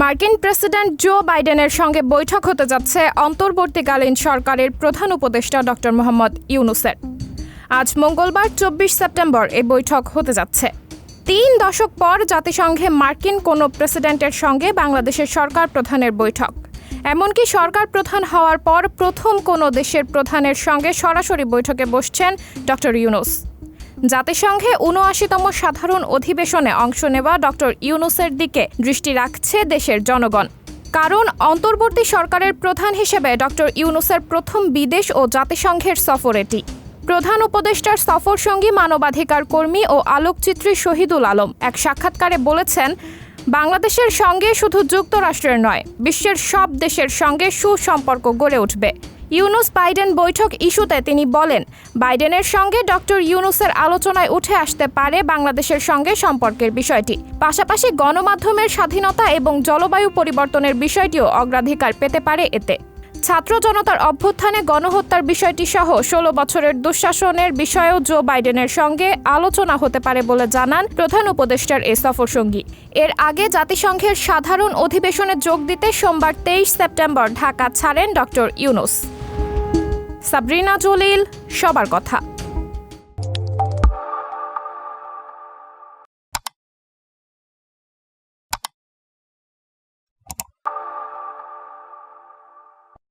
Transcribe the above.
মার্কিন president Joe বাইডেনের সঙ্গে বৈঠক হতে যাচ্ছে অন্তর্বর্তীকালীন সরকারের প্রধান উপদেষ্টা ডক্টর মোহাম্মদ ইউনূসের। আজ মঙ্গলবার ২৪ সেপ্টেম্বর এই বৈঠক হতে যাচ্ছে। ৩ দশক পর জাতিসংঘে মার্কিন কোনো প্রেসিডেন্টের সঙ্গে বাংলাদেশের সরকার প্রধানের বৈঠক। এমনকি সরকার প্রধান হওয়ার পর প্রথম কোনো দেশের প্রধানের সঙ্গে সরাসরি বৈঠকে বসছেন ডক্টর ইউনূস। জাতিসংঘে ৭৯তম সাধারণ অধিবেশনে অংশ নেওয়া ডক্টর ইউনূসের দিকে দৃষ্টি রাখছে দেশের জনগণ। কারণ অন্তর্বর্তী সরকারের প্রধান হিসেবে ডক্টর ইউনূসের প্রথম বিদেশ ও জাতিসংঘের সফর এটি। প্রধান উপদেষ্টার সফর সঙ্গী মানবাধিকার কর্মী ও আলোকচিত্রী শহীদুল আলম এক সাক্ষাৎকারে বলেছেন, বাংলাদেশের সঙ্গে শুধু যুক্তরাষ্ট্রের নয়, বিশ্বের সব দেশের সঙ্গে সুসম্পর্ক গড়ে উঠবে। ইউনূস বাইডেন বৈঠক ইস্যুতে তিনি বলেন, বাইডেনের সঙ্গে ডক্টর ইউনূসের আলোচনায় উঠে আসতে পারে বাংলাদেশের সঙ্গে সম্পর্কের বিষয়টি। পাশাপাশি গণমাধ্যমের স্বাধীনতা এবং জলবায়ু পরিবর্তনের বিষয়টিও অগ্রাধিকার পেতে পারে এতে। ছাত্র জনতার অভ্যুত্থানে গণহত্যার বিষয়টি সহ ১৬ বছরের দুঃশাসনের বিষয়েও জো বাইডেনের সঙ্গে আলোচনা হতে পারে বলে জানান প্রধান উপদেষ্টার এ সফরসঙ্গী। এর আগে জাতিসংঘের সাধারণ অধিবেশনে যোগ দিতে সোমবার ২৩ সেপ্টেম্বর ঢাকা ছাড়েন ডক্টর ইউনূস। সাবরিনা জলিল, সবার কথা।